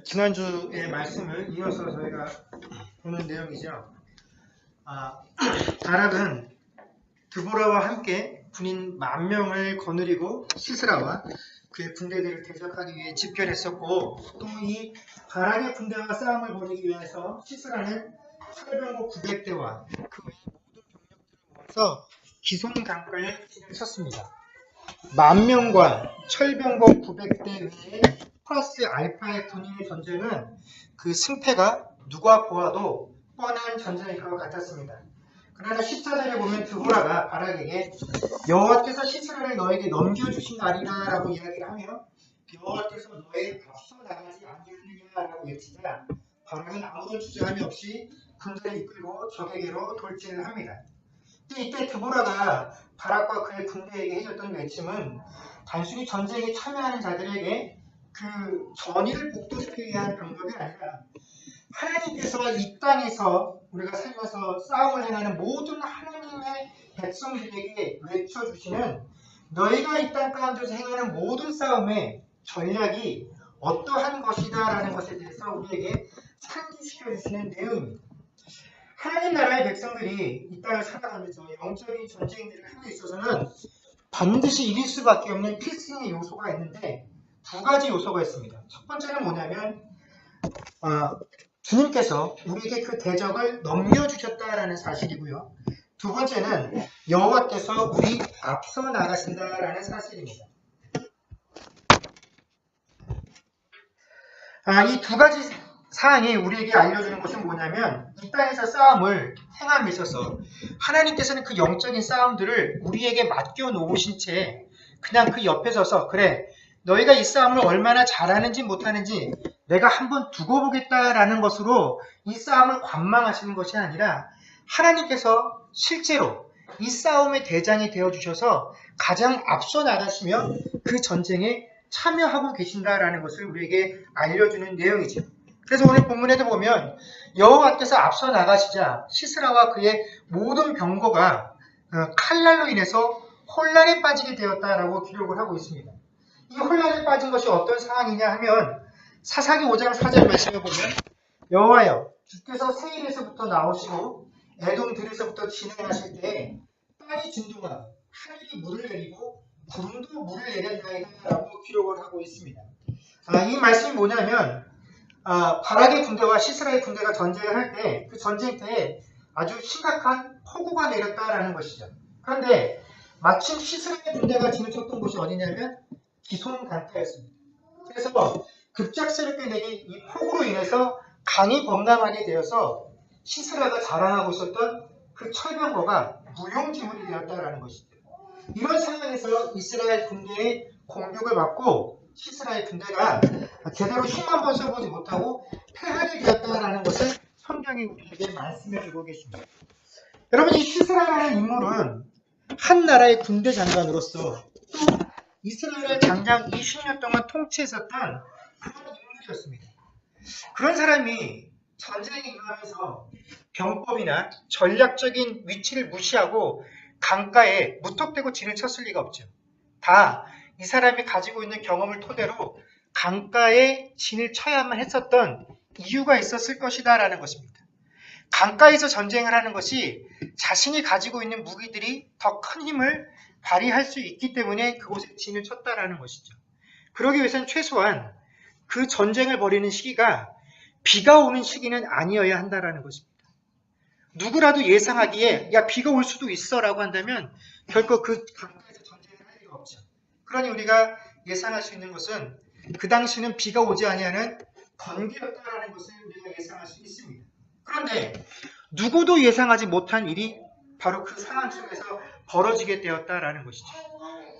지난주의 말씀을 이어서 저희가 보는 내용이죠. 바락은 드보라와 함께 군인 10,000명을 거느리고 시스라와 그의 군대들을 대적하기 위해 집결했었고, 또 이 바락의 군대와 싸움을 벌이기 위해서 시스라는 철병고 900대와 그 외의 모든 병력들을 모아서 기손 강가에 진을 쳤습니다. 10,000명과 철병고 900대 외에 플러스 알파의 군인의 전쟁은 그 승패가 누가 보아도 뻔한 전쟁일 것 같았습니다. 그러나 14절에 보면 드보라가 바락에게 여호와께서 시스라를 너에게 넘겨주신 날이라 라고 이야기를 하며 여호와께서 너의 앞서 나가지 않겠느냐 라고 외치자 바락은 아무런 주저함이 없이 군대를 이끌고 적에게로 돌진을 합니다. 이때 드보라가 바락과 그의 군대에게 해줬던 외침은 단순히 전쟁에 참여하는 자들에게 그 전의를 북돋우기 위한 방법이 아니라 하나님께서 이 땅에서 우리가 살면서 싸움을 행하는 모든 하나님의 백성들에게 외쳐주시는 너희가 이 땅 가운데서 행하는 모든 싸움의 전략이 어떠한 것이다 라는 것에 대해서 우리에게 상기시켜 주시는 내용입니다. 하나님 나라의 백성들이 이 땅을 살아가면서 영적인 전쟁들을 하고 있어서는 반드시 이길 수밖에 없는 필승의 요소가 있는데 두 가지 요소가 있습니다. 첫 번째는 뭐냐면 주님께서 우리에게 그 대적을 넘겨주셨다라는 사실이고요. 두 번째는 여호와께서 우리 앞서 나가신다라는 사실입니다. 이 두 가지 사항이 우리에게 알려주는 것은 뭐냐면 이 땅에서 싸움을 행함에 있어서 하나님께서는 그 영적인 싸움들을 우리에게 맡겨놓으신 채 그냥 그 옆에 서서 그래 너희가 이 싸움을 얼마나 잘하는지 못하는지 내가 한번 두고 보겠다라는 것으로 이 싸움을 관망하시는 것이 아니라 하나님께서 실제로 이 싸움의 대장이 되어주셔서 가장 앞서 나가시며 그 전쟁에 참여하고 계신다라는 것을 우리에게 알려주는 내용이죠. 그래서 오늘 본문에도 보면 여호와께서 앞서 나가시자 시스라와 그의 모든 병거가 칼날로 인해서 혼란에 빠지게 되었다라고 기록을 하고 있습니다. 이 혼란에 빠진 것이 어떤 상황이냐 하면 사사기 5장 4절 말씀을 보면 여호와여 주께서 세일에서부터 나오시고 에돔 들에서부터 진행하실 때 땅이 진동하고 하늘이 물을 내리고 구름도 물을 내린다이다 라고 기록을 하고 있습니다. 이 말씀이 뭐냐면 바락의 군대와 시스라의 군대가 전쟁을 할 때 그 전쟁터에 아주 심각한 폭우가 내렸다라는 것이죠. 그런데 마침 시스라의 군대가 진을 쳤던 곳이 어디냐면 기손 강가였습니다. 그래서 급작스럽게 내린 이 폭우로 인해서 강이 범람하게 되어서 시스라가 자랑하고 있었던 그 철병거가 무용지물이 되었다라는 것이죠. 이런 상황에서 이스라엘 군대의 공격을 받고 시스라의 군대가 제대로 힘 한 번 써보지 못하고 패하게 되었다라는 것을 성경이 우리에게 말씀해주고 계십니다. 여러분 이 시스라라는 인물은 한 나라의 군대 장관으로서 또 이스라엘을 장장 20년 동안 통치했었던 그런 인물이었습니다. 그런 사람이 전쟁에 임하면서 병법이나 전략적인 위치를 무시하고 강가에 무턱대고 진을 쳤을 리가 없죠. 다 이 사람이 가지고 있는 경험을 토대로 강가에 진을 쳐야만 했었던 이유가 있었을 것이다 라는 것입니다. 강가에서 전쟁을 하는 것이 자신이 가지고 있는 무기들이 더 큰 힘을 발휘할 수 있기 때문에 그곳에 진을 쳤다라는 것이죠. 그러기 위해서는 최소한 그 전쟁을 벌이는 시기가 비가 오는 시기는 아니어야 한다라는 것입니다. 누구라도 예상하기에 야 비가 올 수도 있어 라고 한다면 결코 그 강가에서 전쟁을 할 리가 없죠. 그러니 우리가 예상할 수 있는 것은 그 당시는 비가 오지 아니하는 번개였다라는 것을 우리가 예상할 수 있습니다. 그런데 누구도 예상하지 못한 일이 바로 그 상황 속에서 벌어지게 되었다라는 것이죠.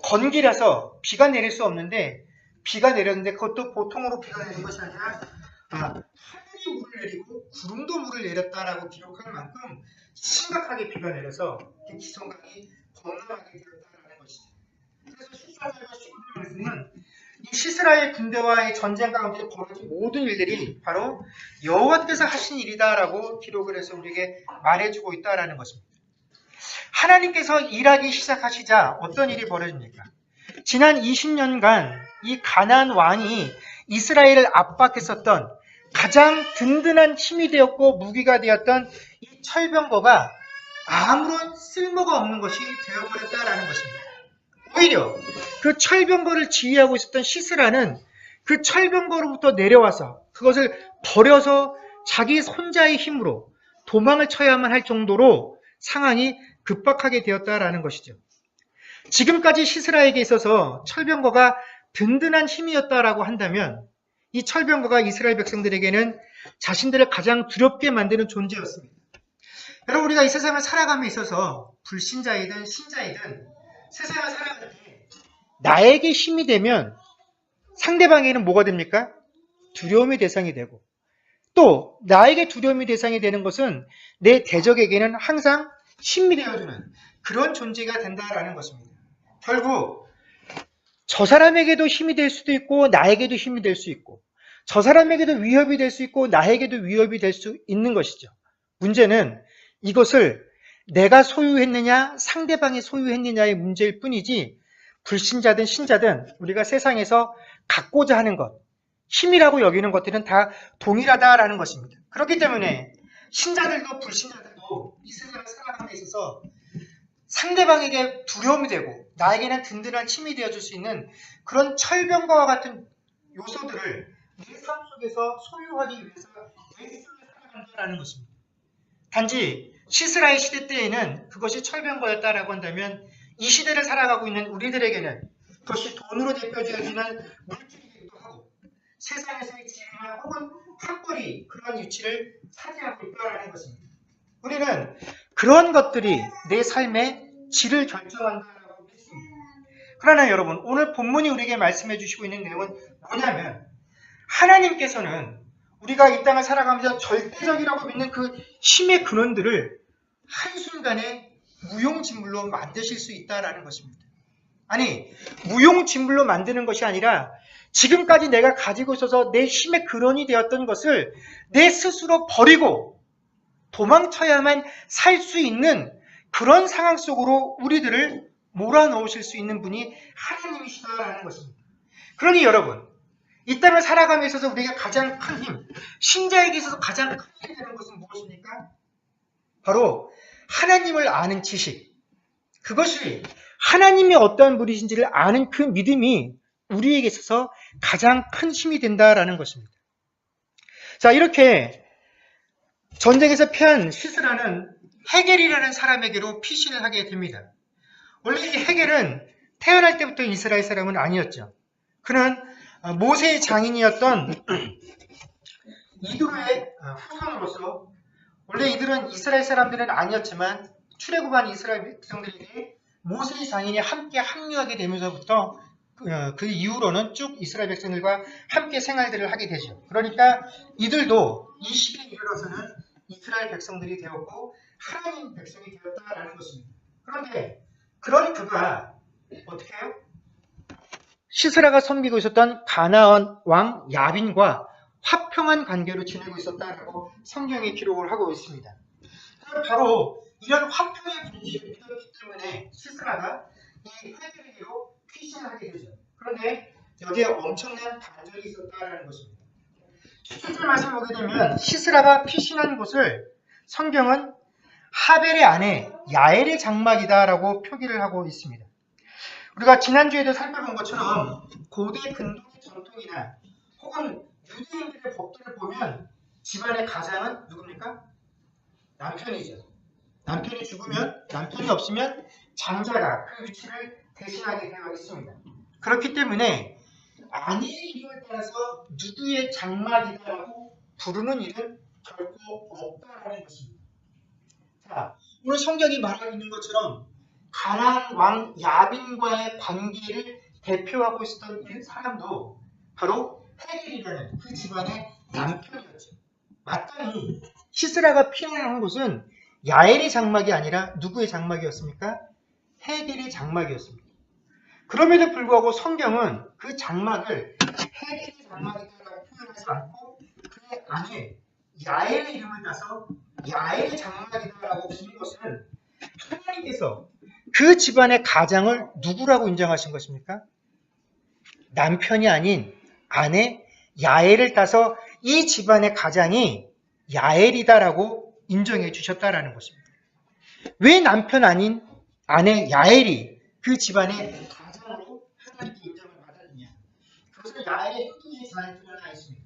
건기라서 비가 내릴 수 없는데 비가 내렸는데 그것도 보통으로 비가 내린 것이 아니라 하늘이 물을 내리고 구름도 물을 내렸다라고 기록할 만큼 심각하게 비가 내려서 기성강이 범람하게 되었다라는 것이죠. 그래서 14절과 15절 말씀은 이 시스라의 군대와의 전쟁 가운데 벌어진 모든 일들이 바로 여호와께서 하신 일이다라고 기록을 해서 우리에게 말해주고 있다라는 것입니다. 하나님께서 일하기 시작하시자 어떤 일이 벌어집니까? 지난 20년간 이 가나안 왕이 이스라엘을 압박했었던 가장 든든한 힘이 되었고 무기가 되었던 이 철병거가 아무런 쓸모가 없는 것이 되어버렸다라는 것입니다. 오히려 그 철병거를 지휘하고 있었던 시스라는 그 철병거로부터 내려와서 그것을 버려서 자기 혼자의 힘으로 도망을 쳐야만 할 정도로 상황이 급박하게 되었다라는 것이죠. 지금까지 시스라에게 있어서 철병거가 든든한 힘이었다라고 한다면 이 철병거가 이스라엘 백성들에게는 자신들을 가장 두렵게 만드는 존재였습니다. 여러분, 우리가 이 세상을 살아감에 있어서 불신자이든 신자이든 세상을 살아갈 때 나에게 힘이 되면 상대방에게는 뭐가 됩니까? 두려움의 대상이 되고, 또 나에게 두려움의 대상이 되는 것은 내 대적에게는 항상 힘이 되어주는 그런 존재가 된다라는 것입니다. 결국 저 사람에게도 힘이 될 수도 있고 나에게도 힘이 될 수 있고, 저 사람에게도 위협이 될 수 있고 나에게도 위협이 될 수 있는 것이죠. 문제는 이것을 내가 소유했느냐 상대방이 소유했느냐의 문제일 뿐이지, 불신자든 신자든 우리가 세상에서 갖고자 하는 것, 힘이라고 여기는 것들은 다 동일하다라는 것입니다. 그렇기 때문에 신자들도 불신자들도 이 세상을 살아가는 데 있어서 상대방에게 두려움이 되고 나에게는 든든한 힘이 되어줄 수 있는 그런 철병과와 같은 요소들을 내 삶 속에서 소유하기 위해서 애쓰며 살아간다는 것입니다. 단지 시스라의 시대 때에는 그것이 철병거였다라고 한다면 이 시대를 살아가고 있는 우리들에게는 그것이 돈으로 대표되어지는 물질이기도 하고 세상에서의 지위나 혹은 학벌이 그런 위치를 차지하고 있다는 것입니다. 우리는 그런 것들이 내 삶의 질을 결정한다라고 믿습니다. 그러나 여러분, 오늘 본문이 우리에게 말씀해 주시고 있는 내용은 뭐냐면, 하나님께서는 우리가 이 땅을 살아가면서 절대적이라고 믿는 그 힘의 근원들을 한순간에 무용지물로 만드실 수 있다라는 것입니다. 아니, 무용지물로 만드는 것이 아니라 지금까지 내가 가지고 있어서 내 힘의 근원이 되었던 것을 내 스스로 버리고 도망쳐야만 살 수 있는 그런 상황 속으로 우리들을 몰아넣으실 수 있는 분이 하나님이시다라는 것입니다. 그러니 여러분, 이 땅을 살아감에 있어서 우리가 가장 큰 힘, 신자에게 있어서 가장 큰 힘이 되는 것은 무엇입니까? 바로 하나님을 아는 지식, 그것이 하나님이 어떠한 분이신지를 아는 그 믿음이 우리에게 있어서 가장 큰 힘이 된다라는 것입니다. 자, 이렇게 전쟁에서 패한 시스라는 헤겔이라는 사람에게로 피신을 하게 됩니다. 원래 이 헤겔은 태어날 때부터 이스라엘 사람은 아니었죠. 그는 모세의 장인이었던 이드로의 후손으로서, 원래 이들은 이스라엘 사람들은 아니었지만 출애굽한 이스라엘 백성들에게 모세의 장인이 함께 합류하게 되면서부터 그 이후로는 쭉 이스라엘 백성들과 함께 생활들을 하게 되죠. 그러니까 이들도 이 시기에 이르러서는 이스라엘 백성들이 되었고 하나님 백성이 되었다라는 것입니다. 그런데 그런 그가 어떻게 해요? 시스라가 섬기고 있었던 가나안 왕 야빈과 화평한 관계로 지내고 있었다라고 성경에 기록을 하고 있습니다. 바로 이런 화평의 분위기였기 때문에 시스라가 이 헤겔에게로 피신을 하게 되죠. 그런데 여기에 엄청난 반전이 있었다라는 것입니다. 17절 말씀 보게 되면 시스라가 피신한 곳을 성경은 하벨의 아내 야엘의 장막이다라고 표기를 하고 있습니다. 우리가 지난주에도 살펴본 것처럼 고대 근동의 전통이나 혹은 유대인들의 법들을 보면 집안의 가장은 누굽니까? 남편이죠. 남편이 죽으면, 남편이 없으면 장자가 그 위치를 대신하게 되어 있습니다. 그렇기 때문에 아내의 이름에 따라서 누구의 장막이다라고 부르는 일은 결코 없다라는 것입니다. 자, 오늘 성경이 말하고 있는 것처럼 가나안 왕 야빈과의 관계를 대표하고 있었던 이 사람도 바로 헤겔이라는 그 집안의 남편이었죠. 마땅히 시스라가 피난한 곳은 야엘의 장막이 아니라 누구의 장막이었습니까? 헤겔의 장막이었습니다. 그럼에도 불구하고 성경은 그 장막을 헤겔의 장막이라고 표현하지 않고 그의 아내 야엘의 이름을 따서 야엘의 장막이라고 부른 것은 하나님께서 그 집안의 가장을 누구라고 인정하신 것입니까? 남편이 아닌 아내 야엘을 따서 이 집안의 가장이 야엘이다라고 인정해 주셨다라는 것입니다. 왜 남편 아닌 아내 야엘이 그 집안의 가장으로 하나님께 인정을 받았느냐? 그것은 야엘의 행동이 잘 드러나 있습니다.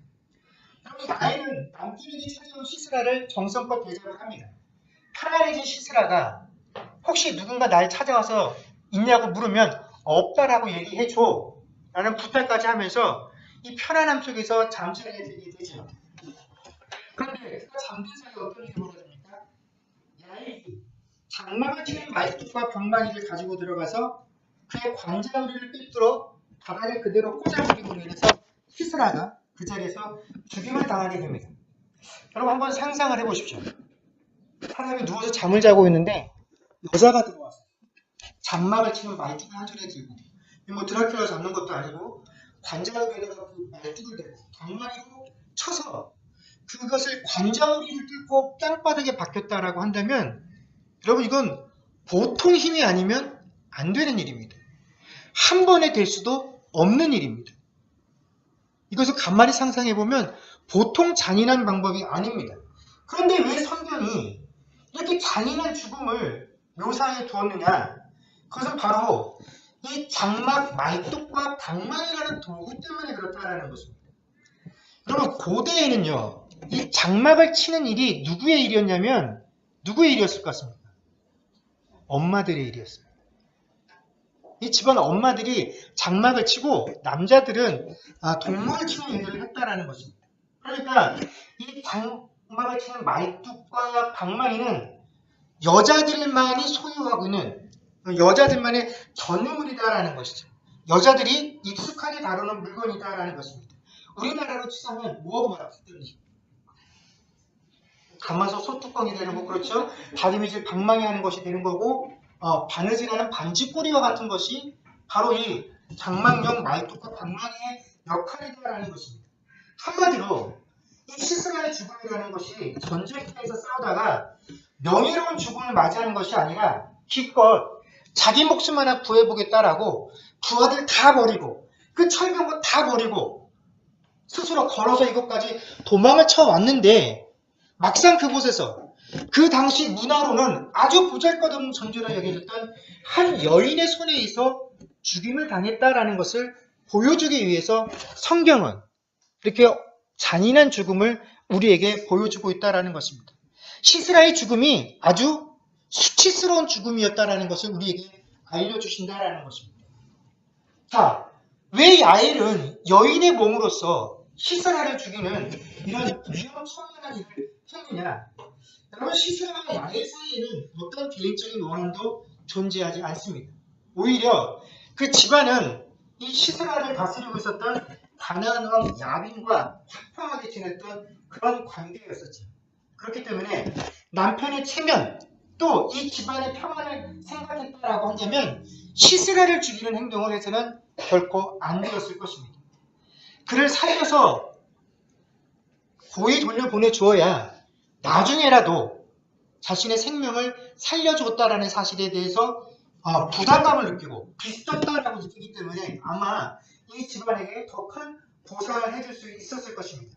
여러분, 야엘은 남편에게 찾아온 시스라를 정성껏 대접을 합니다. 편안해진 시스라가 혹시 누군가 날 찾아와서 있냐고 물으면 없다라고 얘기해줘 라는 부탁까지 하면서 이 편안함 속에서 잠자리에 들게 되죠. 그런데 그가 잠든 사이에 어떤 일이 벌어집니까? 야엘이 장막을 치는 말뚝과 방망이를 가지고 들어가서 그의 관자놀이를 꿰뚫어 바닥에 그대로 꽂아버리고 인해서 시스라가 그 자리에서 죽임을 당하게 됩니다. 여러분 한번 상상을 해보십시오. 사람이 누워서 잠을 자고 있는데 여자가 들어와서 장막을 치는 말뚝을 한 손에 들고, 뭐 드라큘라 잡는 것도 아니고 관자놀이에다가 그 말뚝을 대고 방망이로 쳐서 그것을 관자놀이를 뚫고 땅바닥에 박혔다라고 한다면 여러분 이건 보통 힘이 아니면 안 되는 일입니다. 한 번에 될 수도 없는 일입니다. 이것을 가만히 상상해보면 보통 잔인한 방법이 아닙니다. 그런데 왜 성경이 이렇게 잔인한 죽음을 묘사해 두었느냐? 그것은 바로 이 장막 말뚝과 방망이라는 도구 때문에 그렇다라는 것입니다. 여러분 고대에는요, 이 장막을 치는 일이 누구의 일이었냐면 누구의 일이었을 것 같습니까? 엄마들의 일이었습니다. 이 집안 엄마들이 장막을 치고 남자들은 동물을 치는 일들을 했다라는 것입니다. 그러니까 이 장막을 치는 말뚝과 방망이는 여자들만이 소유하고 있는 여자들만의 전유물이다라는 것이죠. 여자들이 익숙하게 다루는 물건이다라는 것입니다. 우리나라로 치자면 뭐하고 말합니까? 가마솥 소뚜껑이 되는 거, 그렇죠? 다리미질 방망이 하는 것이 되는 거고, 바느질하는 반지꼬리와 같은 것이 바로 이 장막용 말뚝과 방망이의 역할이다라는 것입니다. 한마디로 이 시스라의 죽음이라는 것이 전쟁터에서 싸우다가 명예로운 죽음을 맞이하는 것이 아니라 기껏 자기 목숨 하나 구해보겠다라고 부하들 다 버리고 그 철병거 다 버리고 스스로 걸어서 이것까지 도망을 쳐왔는데 막상 그곳에서 그 당시 문화로는 아주 보잘것없는 존재로 여겨졌던 한 여인의 손에 의해서 죽임을 당했다라는 것을 보여주기 위해서 성경은 이렇게 잔인한 죽음을 우리에게 보여주고 있다라는 것입니다. 시스라의 죽음이 아주 수치스러운 죽음이었다라는 것을 우리에게 알려주신다라는 것입니다. 자, 왜 야엘은 여인의 몸으로서 시스라를 죽이는 이런 위험천만한 일을 했느냐? 여러분, 시스라와 야엘 사이에는 어떤 개인적인 원한도 존재하지 않습니다. 오히려 그 집안은 이 시스라를 다스리고 있었던 가나안 왕 야빈과 화평하게 지냈던 그런 관계였었죠. 그렇기 때문에 남편의 체면, 또 이 집안의 평안을 생각했다라고 한다면 시스라를 죽이는 행동을 해서는 결코 안 되었을 것입니다. 그를 살려서 고이 돌려보내 주어야 나중에라도 자신의 생명을 살려줬다라는 사실에 대해서 부담감을 느끼고 비슷했다라고 느끼기 때문에 아마 이 집안에게 더 큰 보상을 해줄 수 있었을 것입니다.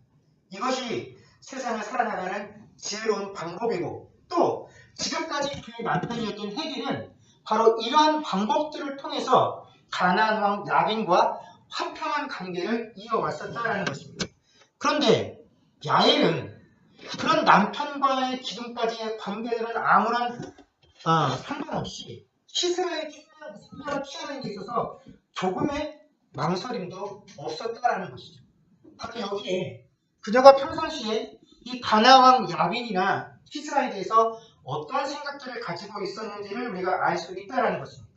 이것이 세상을 살아나가는 지혜로운 방법이고, 또 지금까지 그의 남편이었던 헤기는 바로 이러한 방법들을 통해서 가나안 왕 야빈과 화평한 관계를 이어왔었다는 것입니다. 그런데 야엘은 그런 남편과의 지금까지의 관계들은 아무런 상관없이 시스라의 생명을 취하는 데 있어서 조금의 망설임도 없었다라는 것이죠. 바로 여기에 그녀가 평상시에 이 가나안 왕 야빈이나 시스라에 대해서 어떠한 생각들을 가지고 있었는지를 우리가 알 수 있다는 것입니다.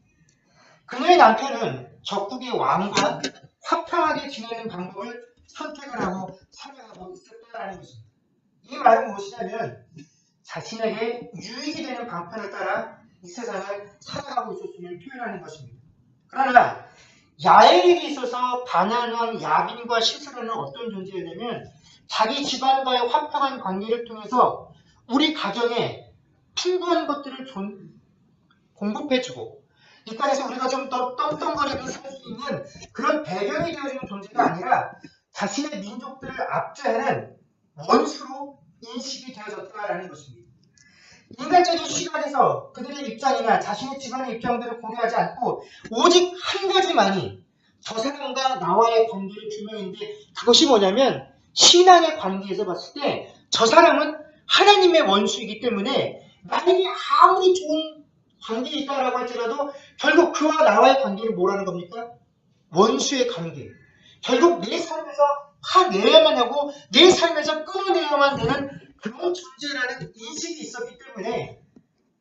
그녀의 남편은 적국의 왕과 화평하게 지내는 방법을 선택을 하고 살아가고 있었다는 것입니다. 이 말은 무엇이냐면 자신에게 유익이 되는 방편을 따라 이 세상을 살아가고 있었음을 표현하는 것입니다. 그러나 야엘에게 있어서 가나안 왕 야빈과 시스라는 어떤 존재였냐면 자기 집안과의 화평한 관계를 통해서 우리 가정에 풍부한 것들을 공급해주고 이 땅에서 우리가 좀 더 떵떵거리고 살 수 있는 그런 배경이 되어주는 존재가 아니라 자신의 민족들을 압제하는 원수로 인식이 되어졌다라는 것입니다. 인간적인 시각에서 그들의 입장이나 자신의 집안의 입장들을 고려하지 않고 오직 한 가지만이 저 사람과 나와의 관계를 규명인데, 그것이 뭐냐면 신앙의 관계에서 봤을 때 저 사람은 하나님의 원수이기 때문에 나에게 아무리 좋은 관계에 있다라고 할지라도 결국 그와 나와의 관계를 뭐라는 겁니까? 원수의 관계. 결국 내 삶에서 파내야만 하고 내 삶에서 끊어내야만 되는 그런 존재라는 인식이 있었기 때문에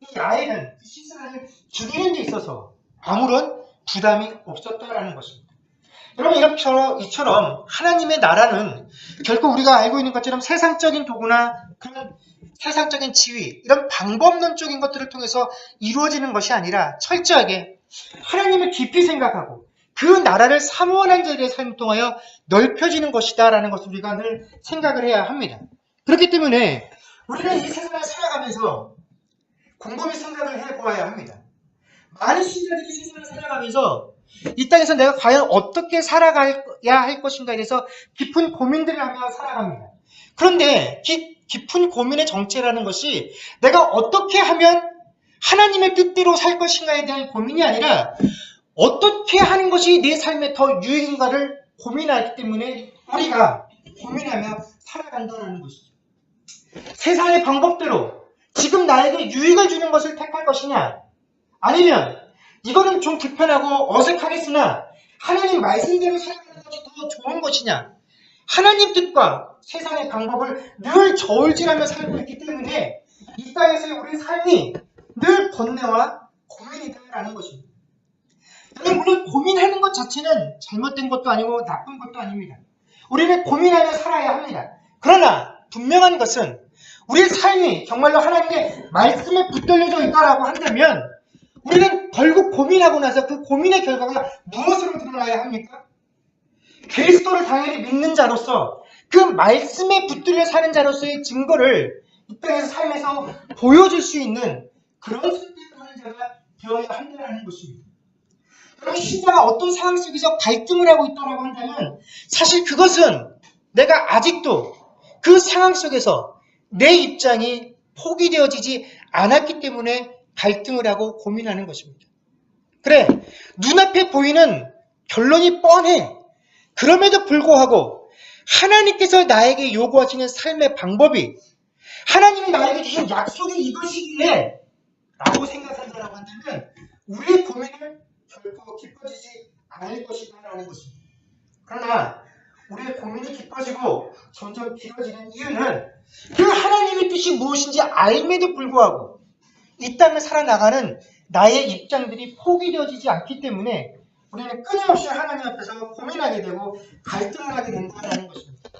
이 야엘은 그 시스라를 죽이는 데 있어서 아무런 부담이 없었다라는 것입니다. 여러분, 이처럼 하나님의 나라는 결국 우리가 알고 있는 것처럼 세상적인 도구나 그런 세상적인 지위, 이런 방법론적인 것들을 통해서 이루어지는 것이 아니라 철저하게 하나님을 깊이 생각하고 그 나라를 사모하는 자들의 삶을 통하여 넓혀지는 것이다라는 것을 우리가 늘 생각을 해야 합니다. 그렇기 때문에 우리는 이 세상을 살아가면서 곰곰이 생각을 해보아야 합니다. 많은 신자들이 세상을 살아가면서 이 땅에서 내가 과연 어떻게 살아가야 할 것인가에 대해서 깊은 고민들을 하며 살아갑니다. 그런데 깊은 고민의 정체라는 것이 내가 어떻게 하면 하나님의 뜻대로 살 것인가에 대한 고민이 아니라 어떻게 하는 것이 내 삶에 더 유익인가를 고민하기 때문에 우리가 고민하며 살아간다는 것이죠. 세상의 방법대로 지금 나에게 유익을 주는 것을 택할 것이냐, 아니면 이거는 좀 불편하고 어색하겠으나 하나님 말씀대로 살아가는 것이 더 좋은 것이냐, 하나님 뜻과 세상의 방법을 늘 저울질하며 살고 있기 때문에 이 땅에서의 우리 삶이 늘 번뇌와 고민이다라는 것입니다. 물론 고민하는 것 자체는 잘못된 것도 아니고 나쁜 것도 아닙니다. 우리는 고민하며 살아야 합니다. 그러나 분명한 것은 우리의 삶이 정말로 하나님의 말씀에 붙들려져 있다라고 한다면 우리는 결국 고민하고 나서 그 고민의 결과가 무엇으로 드러나야 합니까? 그리스도를 당연히 믿는 자로서 그 말씀에 붙들려 사는 자로서의 증거를 이 땅에서 삶에서 보여줄 수 있는 그런 선택을 하는 자가 되어야 한다는 것입니다. 그럼 신자가 어떤 상황 속에서 갈등을 하고 있다고 한다면 사실 그것은 내가 아직도 그 상황 속에서 내 입장이 포기되어지지 않았기 때문에 갈등을 하고 고민하는 것입니다. 그래, 눈앞에 보이는 결론이 뻔해. 그럼에도 불구하고 하나님께서 나에게 요구하시는 삶의 방법이 하나님이 나에게 주신 약속이 이것이기에 라고 생각한다고 한다면 우리의 고민을 결코 깊어지지 않을 것이다라는 것입니다. 그러나 우리의 고민이 깊어지고 점점 길어지는 이유는 그 하나님의 뜻이 무엇인지 알매도 불구하고 이 땅을 살아나가는 나의 입장들이 포기되어지지 않기 때문에 우리는 끊임없이 하나님 앞에서 고민하게 되고 갈등을 하게 된다는 것입니다.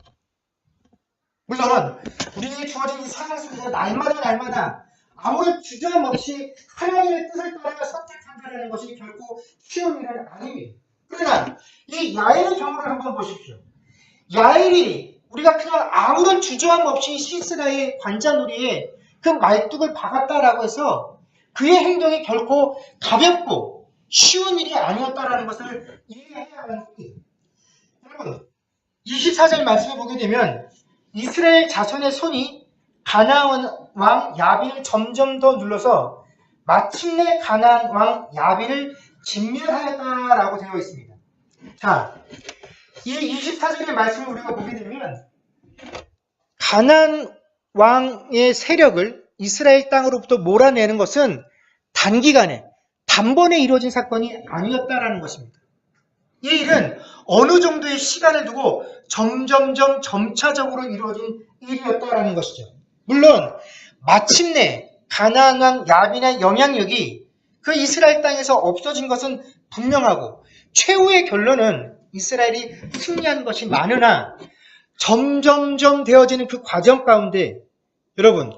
물론 우리에게 주어진 이 상황 속에서 날마다 아무런 주저함 없이 하나님의 뜻을 따라 선택한다는 것이 결코 쉬운 일은 아닙니다. 그러나 이 야엘의 경우를 한번 보십시오. 야엘이 우리가 그냥 아무런 주저함 없이 시스라의 관자놀이에 그 말뚝을 박았다라고 해서 그의 행동이 결코 가볍고 쉬운 일이 아니었다라는 것을 이해해야 하는 겁니다. 여러분, 24절 말씀을 보게 되면 이스라엘 자손의 손이 가나안 왕 야빈을 점점 더 눌러서 마침내 가나안 왕 야빈을 진멸하였다라고 되어 있습니다. 자, 이 24절의 말씀을 우리가 보게 되면 가나안 왕의 세력을 이스라엘 땅으로부터 몰아내는 것은 단기간에 단번에 이루어진 사건이 아니었다라는 것입니다. 이 일은 어느 정도의 시간을 두고 점점점 점차적으로 이루어진 일이었다라는 것이죠. 물론 마침내 가나안 왕 야빈의 영향력이 그 이스라엘 땅에서 없어진 것은 분명하고 최후의 결론은 이스라엘이 승리한 것이 많으나 점점점 되어지는 그 과정 가운데 여러분,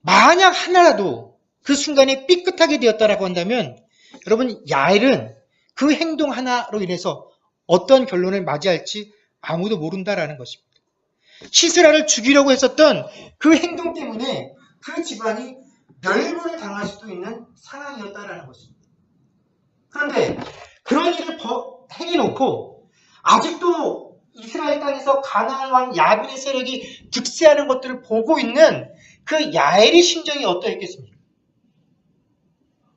만약 하나라도 그 순간에 삐끗하게 되었다라고 한다면 여러분, 야엘은 그 행동 하나로 인해서 어떤 결론을 맞이할지 아무도 모른다라는 것입니다. 시스라를 죽이려고 했었던 그 행동 때문에 그 집안이 멸망을 당할 수도 있는 상황이었다라는 것입니다. 그런데 그런 일을 행해놓고 아직도 이스라엘 이스라엘 땅에서 가나안 왕 야빈의 세력이 득세하는 것들을 보고 있는 그 야엘의 심정이 어떠했겠습니까?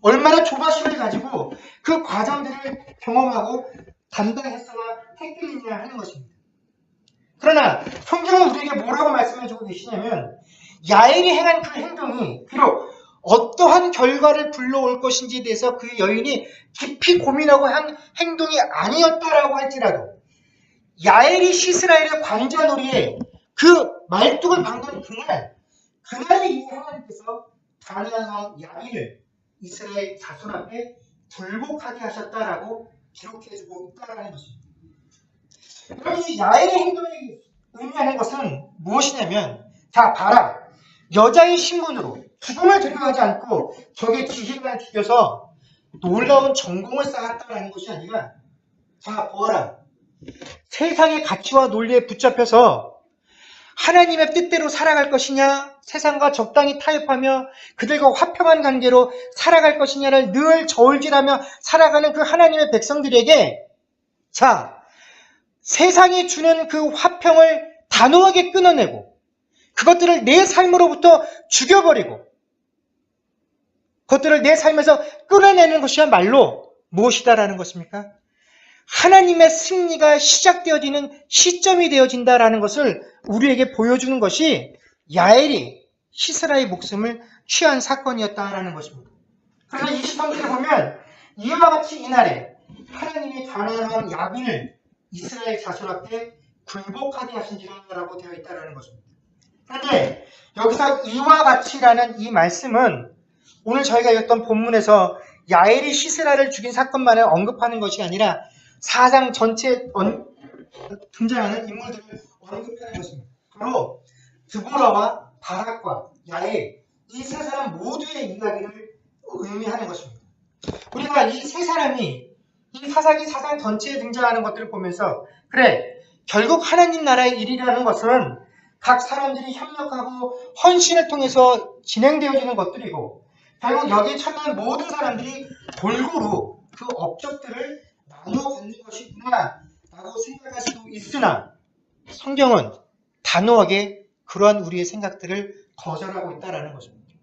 얼마나 조바심을 가지고 그 과정들을 경험하고 감당했어야 했겠느냐 하는 것입니다. 그러나 성경은 우리에게 뭐라고 말씀해주고 계시냐면 야엘이 행한 그 행동이 비록 어떠한 결과를 불러올 것인지에 대해서 그 여인이 깊이 고민하고 한 행동이 아니었다라고 할지라도 야엘이 시스라엘의 광자놀이에 그 말뚝을 박는 그날에 이미 하나님께서 가나안 왕 야빈을 이스라엘 자손 앞에 굴복하게 하셨다라고 기록해주고 있다라는 것입니다. 여러분, 이 야엘의 행동이 의미하는 것은 무엇이냐면, 자, 봐라. 여자의 신분으로 죽음을 두려워하지 않고 적의 지식만 죽여서 놀라운 전공을 쌓았다라는 것이 아니라, 자, 보아라. 세상의 가치와 논리에 붙잡혀서 하나님의 뜻대로 살아갈 것이냐, 세상과 적당히 타협하며 그들과 화평한 관계로 살아갈 것이냐를 늘 저울질하며 살아가는 그 하나님의 백성들에게, 자, 세상이 주는 그 화평을 단호하게 끊어내고 그것들을 내 삶으로부터 죽여버리고 그것들을 내 삶에서 끌어내는 것이야말로 무엇이다라는 것입니까? 하나님의 승리가 시작되어지는 시점이 되어진다라는 것을 우리에게 보여주는 것이 야엘이 시스라의 목숨을 취한 사건이었다라는 것입니다. 그래서 23절에 보면 이와 같이 이날에 하나님이 가나안 왕 야빈을 이스라엘 자손 앞에 굴복하게 하신지라고 되어 있다는 것입니다. 그런데 여기서 이와 같이라는 이 말씀은 오늘 저희가 읽었던 본문에서 야엘이 시스라를 죽인 사건만을 언급하는 것이 아니라 사상 전체에 등장하는 인물들을 언급하는 것입니다. 바로 드보라와 바락과 야엘, 이 세 사람 모두의 이야기를 의미하는 것입니다. 우리가 이 세 사람이 이 사사기 사상 전체에 등장하는 것들을 보면서 그래, 결국 하나님 나라의 일이라는 것은 각 사람들이 협력하고 헌신을 통해서 진행되어지는 것들이고 결국 여기에 참여한 모든 사람들이 골고루 그 업적들을 나누어 갖는 것이구나 라고 생각할 수도 있으나 성경은 단호하게 그러한 우리의 생각들을 거절하고 있다는 것입니다.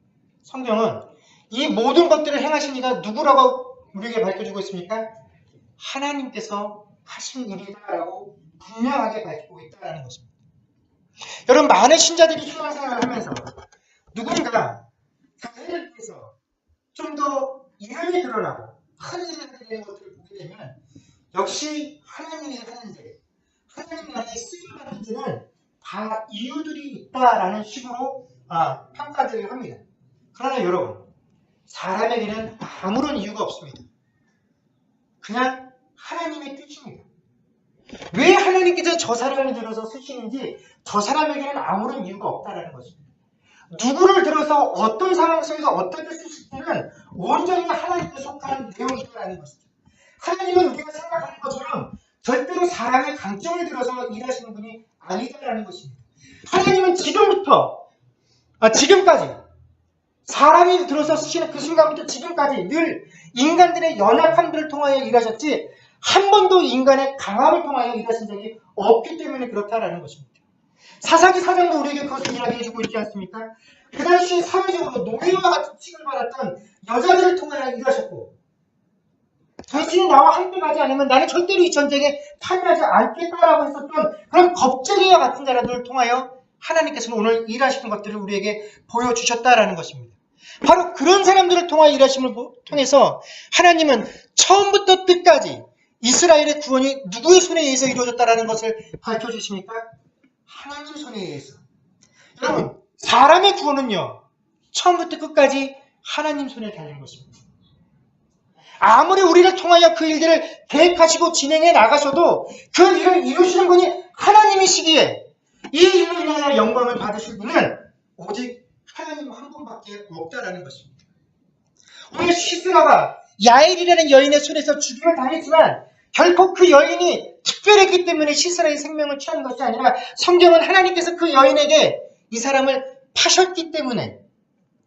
성경은 이 모든 것들을 행하신 이가 누구라고 우리에게 밝혀주고 있습니까? 하나님께서 하신 일이다라고 분명하게 밝히고 있다는 것입니다. 여러분, 많은 신자들이 신앙생활을 하면서 누군가 교회를 통해서 좀 더 이름이 드러나고 큰 일을 하게 되는 것들을 보게 되면 역시 하나님이 하는데 하나님 나라의 쓰임받는 데는 다 이유들이 있다라는 식으로 평가들을 합니다. 그러나 여러분, 사람에게는 아무런 이유가 없습니다. 그냥 하나님의 뜻입니다. 왜 하나님께서 저 사람을 들어서 쓰시는지 저 사람에게는 아무런 이유가 없다라는 것입니다. 누구를 들어서 어떤 상황 속에서 어떻게 쓰실지는 온전히 하나님께 속한 내용이라는 것입니다. 하나님은 우리가 생각하는 것처럼 절대로 사람의 강점을 들어서 일하시는 분이 아니다라는 것입니다. 하나님은 지금까지 사람이 들어서 쓰시는 그 순간부터 지금까지 늘 인간들의 연약함들을 통하여 일하셨지 한 번도 인간의 강함을 통하여 일하신 적이 없기 때문에 그렇다라는 것입니다. 사사기 4장도 우리에게 그것을 이야기해주고 있지 않습니까? 그 당시 사회적으로 노예와 같은 칭을 받았던 여자들을 통하여 일하셨고 당신이 나와 함께 가지 않으면 나는 절대로 이 전쟁에 참여하지 않겠다라고 했었던 그런 겁쟁이와 같은 자들을 통하여 하나님께서는 오늘 일하시는 것들을 우리에게 보여주셨다라는 것입니다. 바로 그런 사람들을 통하여 일하심을 통해서 하나님은 처음부터 끝까지 이스라엘의 구원이 누구의 손에 의해서 이루어졌다라는 것을 밝혀주십니까? 하나님 손에 의해서. 여러분, 사람의 구원은요, 처음부터 끝까지 하나님 손에 달린 것입니다. 아무리 우리를 통하여 그 일들을 계획하시고 진행해 나가셔도 그 일을 이루시는 분이 하나님이시기에 이 일을 인하여 영광을 받으실 분은 오직 하나님 한 분밖에 없다라는 것입니다. 오늘 시스라가 야엘이라는 여인의 손에서 죽임을 당했지만 결코 그 여인이 특별했기 때문에 시스라의 생명을 취한 것이 아니라 성경은 하나님께서 그 여인에게 이 사람을 파셨기 때문에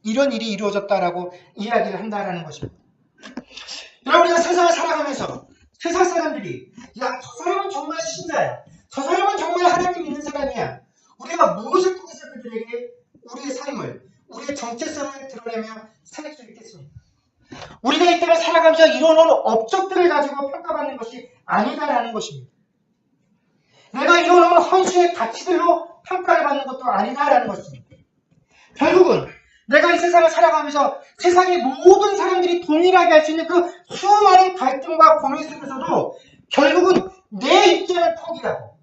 이런 일이 이루어졌다라고 이야기를 한다라는 것입니다. 여러분, 우리가 세상을 살아가면서 세상 사람들이 야, 저 사람은 정말 신자야, 저 사람은 정말 하나님 믿는 사람이야. 우리가 무엇을 통해서 그들에게 우리의 삶을, 우리의 정체성을 드러내며 살 수 있겠습니까? 우리가 이 땅을 살아가면서 이뤄놓은 업적들을 가지고 평가받는 것이 아니다라는 것입니다. 내가 이뤄놓은 헌신의 가치들로 평가를 받는 것도 아니다라는 것입니다. 결국은 내가 이 세상을 살아가면서 세상의 모든 사람들이 동일하게 할 수 있는 그 수많은 갈등과 고민 속에서도 결국은 내 입장을 포기하고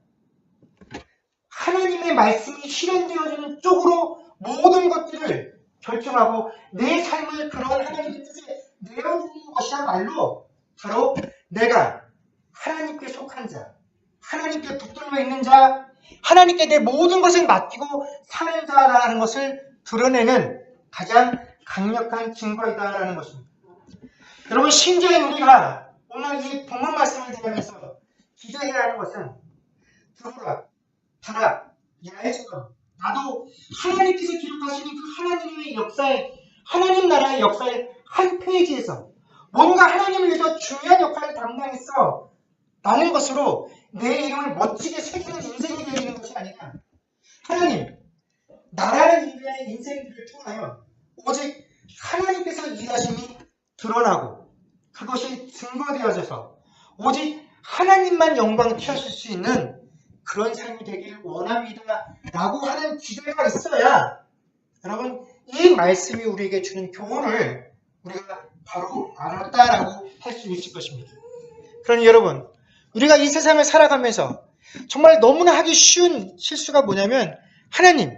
하나님의 말씀이 실현되어지는 쪽으로 모든 것들을 결정하고 내 삶을 그런 하나님의 뜻에 내어주는 것이야말로 바로 내가 하나님께 속한 자, 하나님께 붙들려 있는 자, 하나님께 내 모든 것을 맡기고 사는 자라는 것을 드러내는 가장 강력한 증거이다라는 것입니다. 여러분, 심지어 우리가 오늘 이 본문 말씀을 들으면서 기도해야 하는 것은 들어라, 봐라, 야훼처럼 나도 하나님께서 기록하시는 그 하나님의 역사에, 하나님 나라의 역사의 한 페이지에서 뭔가 하나님을 위해서 중요한 역할을 담당했어 라는 것으로 내 이름을 멋지게 새기는 인생이 되는 것이 아니라 하나님, 나라는 인간의 인생들을 통하여 오직 하나님께서 일하심이 드러나고 그것이 증거되어져서 오직 하나님만 영광을 취하실 수 있는 그런 삶이 되길 원합니다 라고 하는 기도가 있어야 여러분 이 말씀이 우리에게 주는 교훈을 우리가 바로 알았다라고 할 수 있을 것입니다. 그러니 여러분, 우리가 이 세상을 살아가면서 정말 너무나 하기 쉬운 실수가 뭐냐면 하나님,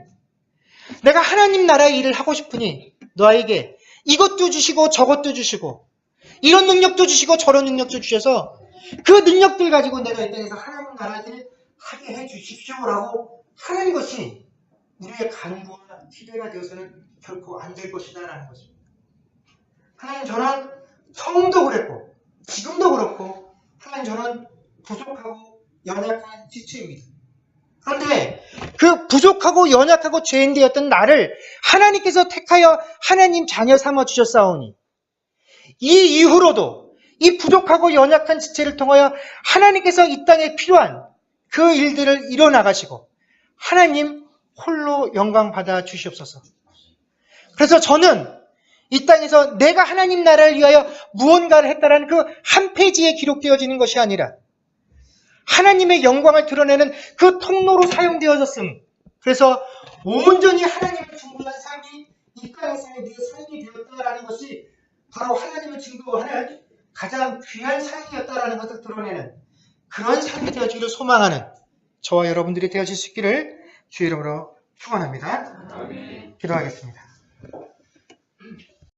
내가 하나님 나라의 일을 하고 싶으니 너에게 이것도 주시고 저것도 주시고 이런 능력도 주시고 저런 능력도 주셔서 그 능력들 가지고 내가 이 땅에서 하나님 나라의 일을 하게 해 주십시오라고 하는 것이 우리의 간구와 기대가 되어서는 결코 안 될 것이다 라는 것입니다. 하나님, 저는 처음도 그랬고 지금도 그렇고 하나님, 저는 부족하고 연약한 지체입니다. 그런데 그 부족하고 연약하고 죄인되었던 나를 하나님께서 택하여 하나님 자녀 삼아 주셨사오니 이 이후로도 이 부족하고 연약한 지체를 통하여 하나님께서 이 땅에 필요한 그 일들을 이뤄나가시고 하나님 홀로 영광 받아 주시옵소서. 그래서 저는 이 땅에서 내가 하나님 나라를 위하여 무언가를 했다라는 그 한 페이지에 기록되어지는 것이 아니라 하나님의 영광을 드러내는 그 통로로 사용되어졌음. 그래서 온전히 하나님을 중보한 삶이 이 땅에서의 내 삶이 되었다라는 것이 바로 하나님을 증거하는 가장 귀한 삶이었다라는 것을 드러내는 그런 삶이 되어지기를 소망하는 저와 여러분들이 되어질 수 있기를 주의 이름으로 축원합니다. 기도하겠습니다.